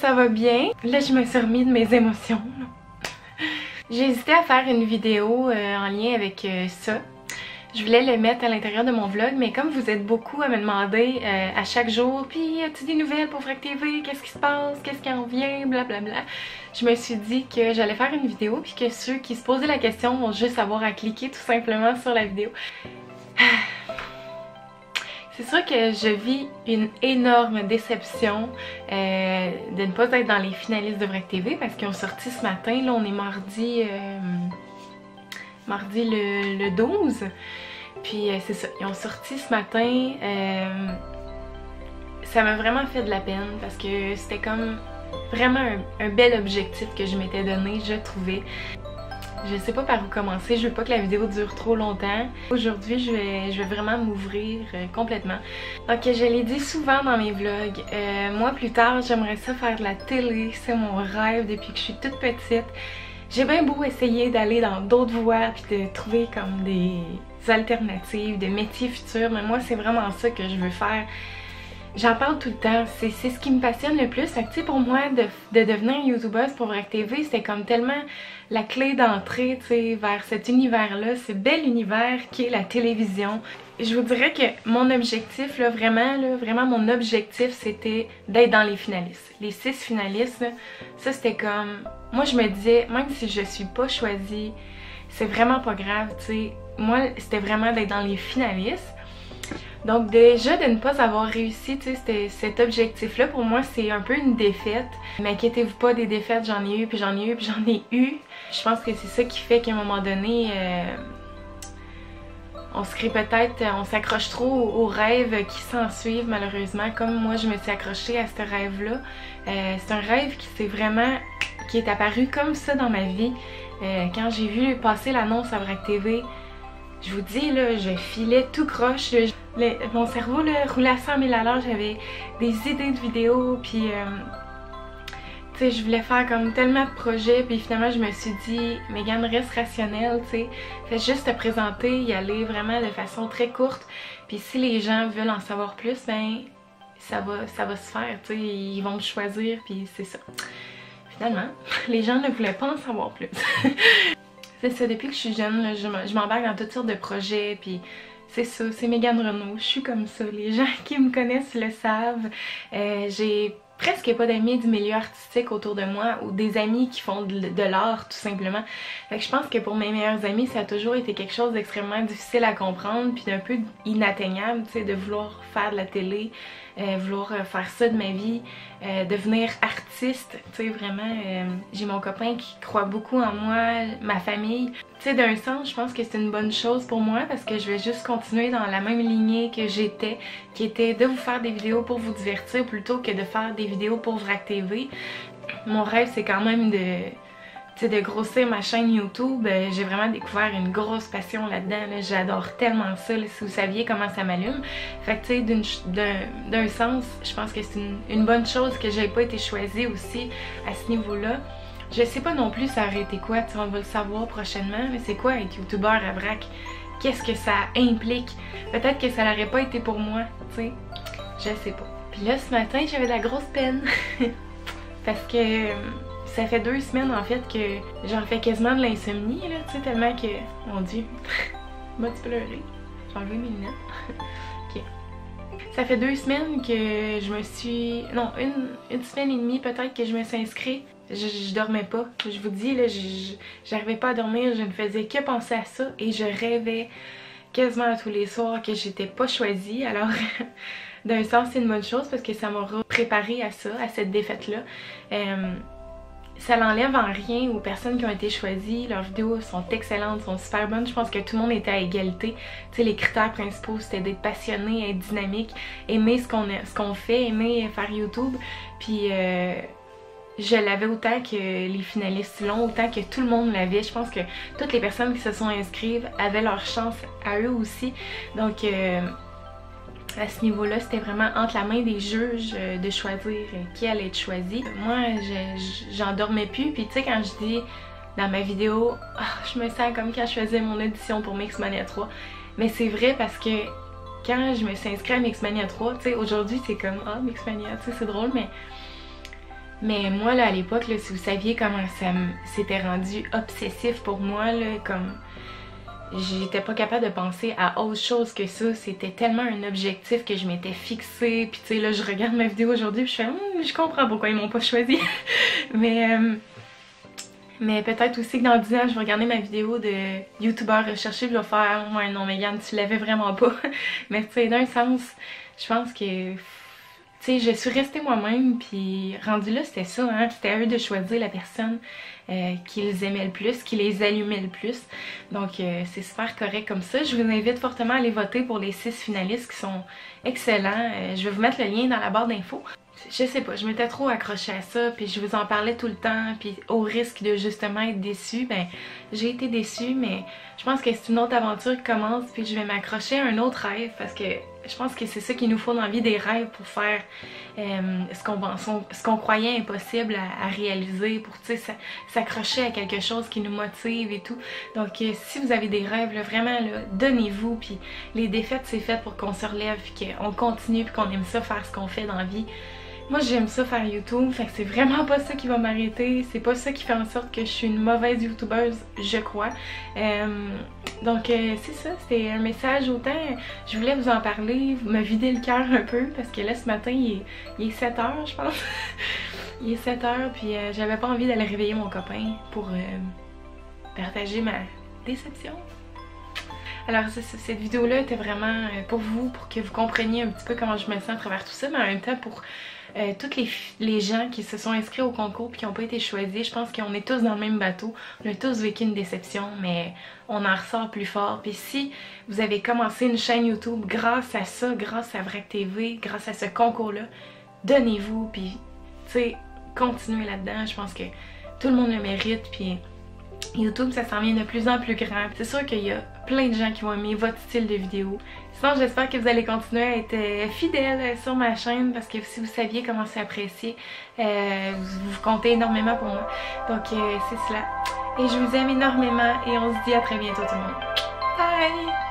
ça va bien. Là, je me suis remis de mes émotions. J'ai hésité à faire une vidéo en lien avec ça. Je voulais le mettre à l'intérieur de mon vlog, mais comme vous êtes beaucoup à me demander à chaque jour, puis as-tu des nouvelles pour Vrac TV, qu'est-ce qui se passe, qu'est-ce qui en vient, blablabla, je me suis dit que j'allais faire une vidéo, puis que ceux qui se posaient la question vont juste avoir à cliquer tout simplement sur la vidéo. C'est sûr que je vis une énorme déception de ne pas être dans les finalistes de Vrac TV parce qu'ils ont sorti ce matin, là on est mardi le 12, puis c'est ça, ils ont sorti ce matin, ça m'a vraiment fait de la peine parce que c'était comme vraiment un bel objectif que je m'étais donné, je trouvais. Je sais pas par où commencer, je veux pas que la vidéo dure trop longtemps. Aujourd'hui, je vais vraiment m'ouvrir complètement. Donc je l'ai dit souvent dans mes vlogs, moi plus tard j'aimerais ça faire de la télé, c'est mon rêve depuis que je suis toute petite. J'ai bien beau essayer d'aller dans d'autres voies puis de trouver comme des alternatives, des métiers futurs, mais moi c'est vraiment ça que je veux faire. J'en parle tout le temps, c'est ce qui me passionne le plus. Fait que tu sais, pour moi, de devenir youtubeuse pour Vrac TV, c'était comme tellement la clé d'entrée, tu sais, vers cet univers-là, ce bel univers qui est la télévision. Je vous dirais que mon objectif, là, vraiment mon objectif, c'était d'être dans les finalistes. Les 6 finalistes, là, ça c'était comme... Moi je me disais, même si je suis pas choisie, c'est vraiment pas grave, tu sais. Moi, c'était vraiment d'être dans les finalistes. Donc déjà de ne pas avoir réussi, tu sais, cet objectif-là, pour moi c'est un peu une défaite. Mais inquiétez-vous pas, des défaites j'en ai eu, puis j'en ai eu, puis j'en ai eu. Je pense que c'est ça qui fait qu'à un moment donné, on se crée peut-être, on s'accroche trop aux rêves qui s'en suivent malheureusement. Comme moi je me suis accrochée à ce rêve-là. C'est un rêve qui est apparu comme ça dans ma vie. Quand j'ai vu passer l'annonce à Vrac TV, je vous dis là, je filais tout croche. Mon cerveau là, roulait à 100 000 à l'heure, j'avais des idées de vidéos, puis tu sais, je voulais faire comme tellement de projets, puis finalement je me suis dit, Megan, reste rationnelle, tu sais, fais juste te présenter, y aller vraiment de façon très courte, puis si les gens veulent en savoir plus, ben ça va se faire, tu sais, ils vont te choisir, puis c'est ça. Finalement, les gens ne voulaient pas en savoir plus. C'est ça, depuis que je suis jeune, là, je m'embarque dans toutes sortes de projets, puis c'est ça, c'est Megan Renaud, je suis comme ça, les gens qui me connaissent le savent. J'ai presque pas d'amis du milieu artistique autour de moi, ou des amis qui font de l'art tout simplement. Fait que je pense que pour mes meilleurs amis, ça a toujours été quelque chose d'extrêmement difficile à comprendre, puis d'un peu inatteignable, tu sais, de vouloir faire de la télé, vouloir faire ça de ma vie, devenir artiste, tu sais, vraiment, j'ai mon copain qui croit beaucoup en moi, ma famille. Tu sais, d'un sens, je pense que c'est une bonne chose pour moi parce que je vais juste continuer dans la même lignée que j'étais, qui était de vous faire des vidéos pour vous divertir plutôt que de faire des vidéos pour Vrac TV. Mon rêve, c'est quand même de grossir ma chaîne YouTube. J'ai vraiment découvert une grosse passion là-dedans. Là. J'adore tellement ça, là, si vous saviez comment ça m'allume. Fait que tu sais, d'un sens, je pense que c'est une bonne chose que j'ai pas été choisie aussi à ce niveau-là. Je sais pas non plus ça aurait été quoi, on va le savoir prochainement, mais c'est quoi être youtubeur à Vrac? Qu'est-ce que ça implique? Peut-être que ça n'aurait pas été pour moi, tu sais, je sais pas. Puis là, ce matin, j'avais de la grosse peine, parce que ça fait 2 semaines en fait que j'en fais quasiment de l'insomnie, là, tu sais, tellement que, mon Dieu, m'a-tu pleuré? J'ai enlevé mes lunettes. Ok. Ça fait 2 semaines que je me suis... Non, une semaine et demie peut-être que je me suis inscrite. Je dormais pas. Je vous dis, là, j'arrivais pas à dormir. Je ne faisais que penser à ça. Et je rêvais quasiment tous les soirs que j'étais pas choisie. Alors, d'un sens, c'est une bonne chose parce que ça m'aura préparé à ça, à cette défaite-là. Ça l'enlève en rien aux personnes qui ont été choisies. Leurs vidéos sont excellentes, sont super bonnes. Je pense que tout le monde était à égalité. Tu sais, les critères principaux, c'était d'être passionné, être dynamique, aimer ce qu'on fait, aimer faire YouTube. Puis je l'avais autant que les finalistes l'ont, autant que tout le monde l'avait. Je pense que toutes les personnes qui se sont inscrites avaient leur chance à eux aussi. Donc à ce niveau-là, c'était vraiment entre la main des juges de choisir qui allait être choisi. Moi, j'en dormais plus. Puis tu sais, quand je dis dans ma vidéo, je me sens comme quand je faisais mon audition pour Mixmania 3. Mais c'est vrai parce que quand je me suis inscrite à Mixmania 3, tu sais, aujourd'hui c'est comme Mixmania, tu sais, c'est drôle, mais Mais moi, là, à l'époque, si vous saviez comment ça s'était rendu obsessif pour moi, là, comme j'étais pas capable de penser à autre chose que ça. C'était tellement un objectif que je m'étais fixé. Puis tu sais, là, je regarde ma vidéo aujourd'hui puis je fais je comprends pourquoi ils m'ont pas choisi. Mais peut-être aussi que dans 10 ans, je vais regarder ma vidéo de youtubeur recherché et je vais faire « Ouais, non, Megan, tu l'avais vraiment pas. » Mais tu sais, d'un sens, je pense que... Tu sais, je suis restée moi-même, puis rendu là, c'était ça, hein. C'était à eux de choisir la personne qu'ils aimaient le plus, qui les allumait le plus. Donc, c'est super correct comme ça. Je vous invite fortement à aller voter pour les 6 finalistes qui sont excellents. Je vais vous mettre le lien dans la barre d'infos. Je sais pas, je m'étais trop accrochée à ça, puis je vous en parlais tout le temps, puis au risque de justement être déçue, ben j'ai été déçue, mais je pense que c'est une autre aventure qui commence, puis je vais m'accrocher à un autre rêve, parce que je pense que c'est ça qu'il nous faut dans la vie, des rêves pour faire ce qu'on croyait impossible à réaliser, pour s'accrocher à quelque chose qui nous motive et tout. Donc si vous avez des rêves, là, vraiment donnez-vous, puis les défaites c'est fait pour qu'on se relève, puis qu'on continue, puis qu'on aime ça faire ce qu'on fait dans la vie. Moi j'aime ça faire YouTube, fait que c'est vraiment pas ça qui va m'arrêter, c'est pas ça qui fait en sorte que je suis une mauvaise youtubeuse, je crois. Donc c'est ça, c'était un message, autant je voulais vous en parler, me vider le cœur un peu, parce que là ce matin il est 7h je pense. Il est 7h puis j'avais pas envie d'aller réveiller mon copain pour partager ma déception. Alors cette vidéo-là était vraiment pour vous, pour que vous compreniez un petit peu comment je me sens à travers tout ça, mais en même temps pour toutes les gens qui se sont inscrits au concours et qui n'ont pas été choisis. Je pense qu'on est tous dans le même bateau, on a tous vécu une déception, mais on en ressort plus fort. Puis si vous avez commencé une chaîne YouTube grâce à ça, grâce à Vrac TV, grâce à ce concours-là, donnez-vous, puis tu sais, continuez là-dedans. Je pense que tout le monde le mérite, puis YouTube, ça s'en vient de plus en plus grand. C'est sûr qu'il y a plein de gens qui vont aimer votre style de vidéo. Sinon, j'espère que vous allez continuer à être fidèles sur ma chaîne, parce que si vous saviez comment c'est apprécié, vous comptez énormément pour moi. Donc, c'est cela. Et je vous aime énormément et on se dit à très bientôt tout le monde. Bye!